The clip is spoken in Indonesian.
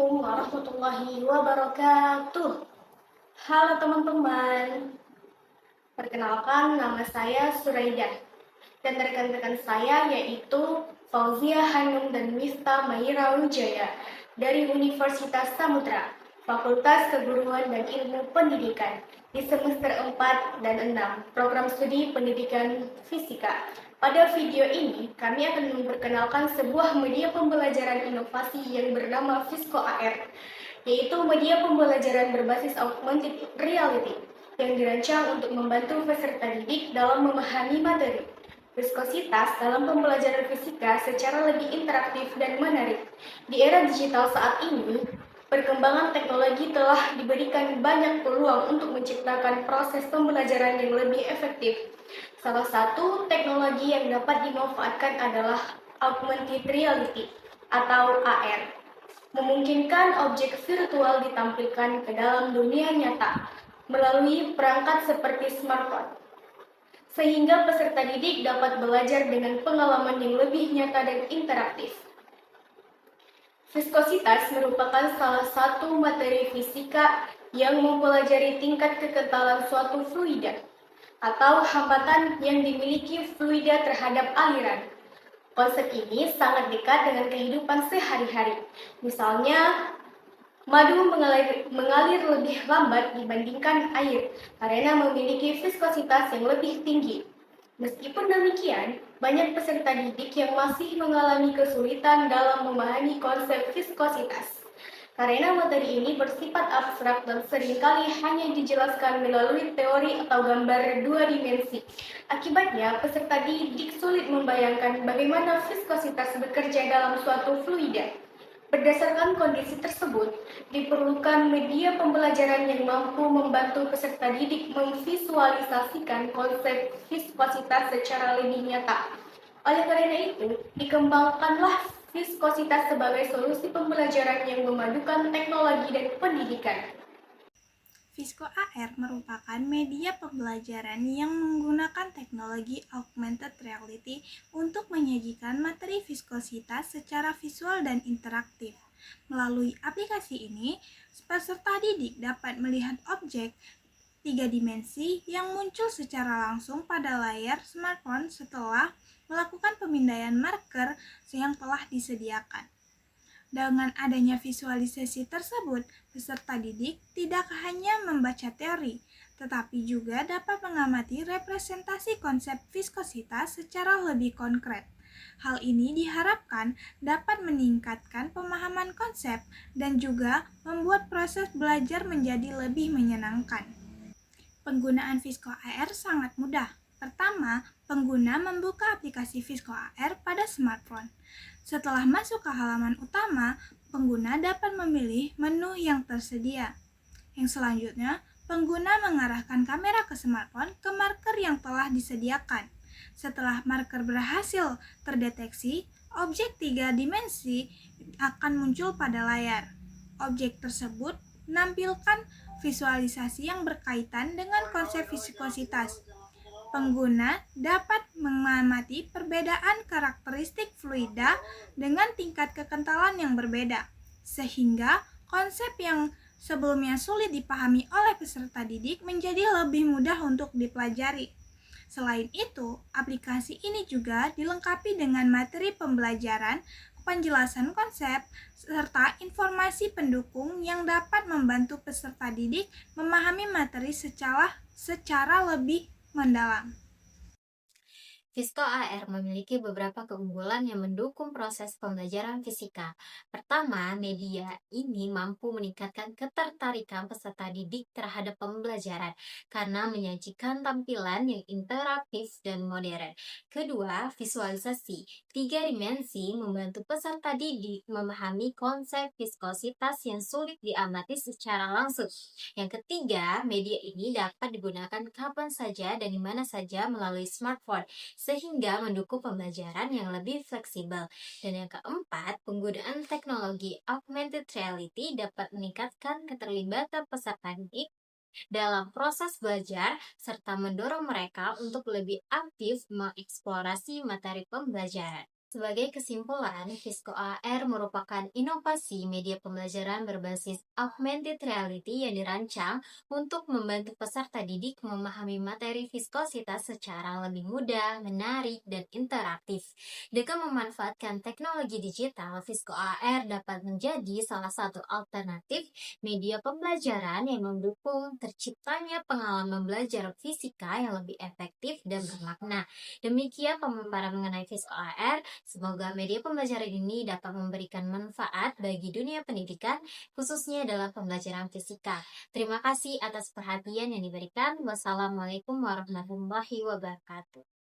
Assalamualaikum warahmatullahi wabarakatuh. Halo teman-teman, perkenalkan nama saya Suraidah dan rekan-rekan saya yaitu Fauzia Hanum dan Mifta Maira Wijaya dari Universitas Samudra, Fakultas Keguruan dan Ilmu Pendidikan di semester 4 dan 6 Program Studi Pendidikan Fisika. Pada video ini, kami akan memperkenalkan sebuah media pembelajaran inovasi yang bernama Visco AR, yaitu media pembelajaran berbasis augmented reality yang dirancang untuk membantu peserta didik dalam memahami materi. Viskositas dalam pembelajaran fisika secara lebih interaktif dan menarik. Di era digital saat ini, perkembangan teknologi telah diberikan banyak peluang untuk menciptakan proses pembelajaran yang lebih efektif. Salah satu teknologi yang dapat dimanfaatkan adalah augmented reality atau AR, memungkinkan objek virtual ditampilkan ke dalam dunia nyata melalui perangkat seperti smartphone, sehingga peserta didik dapat belajar dengan pengalaman yang lebih nyata dan interaktif. Viskositas merupakan salah satu materi fisika yang mempelajari tingkat kekentalan suatu fluida atau hambatan yang dimiliki fluida terhadap aliran. Konsep ini sangat dekat dengan kehidupan sehari-hari. Misalnya, madu mengalir lebih lambat dibandingkan air karena memiliki viskositas yang lebih tinggi. Meskipun demikian, banyak peserta didik yang masih mengalami kesulitan dalam memahami konsep viskositas. Karena materi ini bersifat abstrak dan seringkali hanya dijelaskan melalui teori atau gambar dua dimensi. Akibatnya, peserta didik sulit membayangkan bagaimana viskositas bekerja dalam suatu fluida. Berdasarkan kondisi tersebut, diperlukan media pembelajaran yang mampu membantu peserta didik memvisualisasikan konsep viskositas secara lebih nyata. Oleh karena itu, dikembangkanlah viskositas sebagai solusi pembelajaran yang memadukan teknologi dan pendidikan. Visco AR merupakan media pembelajaran yang menggunakan teknologi augmented reality untuk menyajikan materi viskositas secara visual dan interaktif. Melalui aplikasi ini, peserta didik dapat melihat objek 3 dimensi yang muncul secara langsung pada layar smartphone setelah melakukan pemindaian marker yang telah disediakan. Dengan adanya visualisasi tersebut, peserta didik tidak hanya membaca teori, tetapi juga dapat mengamati representasi konsep viskositas secara lebih konkret. Hal ini diharapkan dapat meningkatkan pemahaman konsep dan juga membuat proses belajar menjadi lebih menyenangkan. Penggunaan Visco AR sangat mudah. Pertama, pengguna membuka aplikasi Visco AR pada smartphone. Setelah masuk ke halaman utama, pengguna dapat memilih menu yang tersedia. Yang selanjutnya, pengguna mengarahkan kamera ke smartphone ke marker yang telah disediakan. Setelah marker berhasil terdeteksi, objek 3 dimensi akan muncul pada layar. Objek tersebut menampilkan visualisasi yang berkaitan dengan konsep viskositas. Pengguna dapat mengamati perbedaan karakteristik fluida dengan tingkat kekentalan yang berbeda, sehingga konsep yang sebelumnya sulit dipahami oleh peserta didik menjadi lebih mudah untuk dipelajari. Selain itu, aplikasi ini juga dilengkapi dengan materi pembelajaran, penjelasan konsep, serta informasi pendukung yang dapat membantu peserta didik memahami materi secara lebih mendalam. Visco AR memiliki beberapa keunggulan yang mendukung proses pembelajaran fisika. Pertama, media ini mampu meningkatkan ketertarikan peserta didik terhadap pembelajaran karena menyajikan tampilan yang interaktif dan modern. Kedua, visualisasi 3 dimensi membantu peserta didik memahami konsep viskositas yang sulit diamati secara langsung. Yang ketiga, media ini dapat digunakan kapan saja dan di mana saja melalui smartphone, sehingga mendukung pembelajaran yang lebih fleksibel. Dan yang keempat, penggunaan teknologi augmented reality dapat meningkatkan keterlibatan peserta didik dalam proses belajar serta mendorong mereka untuk lebih aktif mengeksplorasi materi pembelajaran. Sebagai kesimpulan, Visco AR merupakan inovasi media pembelajaran berbasis augmented reality yang dirancang untuk membantu peserta didik memahami materi viskositas secara lebih mudah, menarik, dan interaktif. Dengan memanfaatkan teknologi digital, Visco AR dapat menjadi salah satu alternatif media pembelajaran yang mendukung terciptanya pengalaman belajar fisika yang lebih efektif dan bermakna. Demikian pemaparan mengenai Visco AR. Semoga media pembelajaran ini dapat memberikan manfaat bagi dunia pendidikan, khususnya dalam pembelajaran fisika. Terima kasih atas perhatian yang diberikan. Wassalamualaikum warahmatullahi wabarakatuh.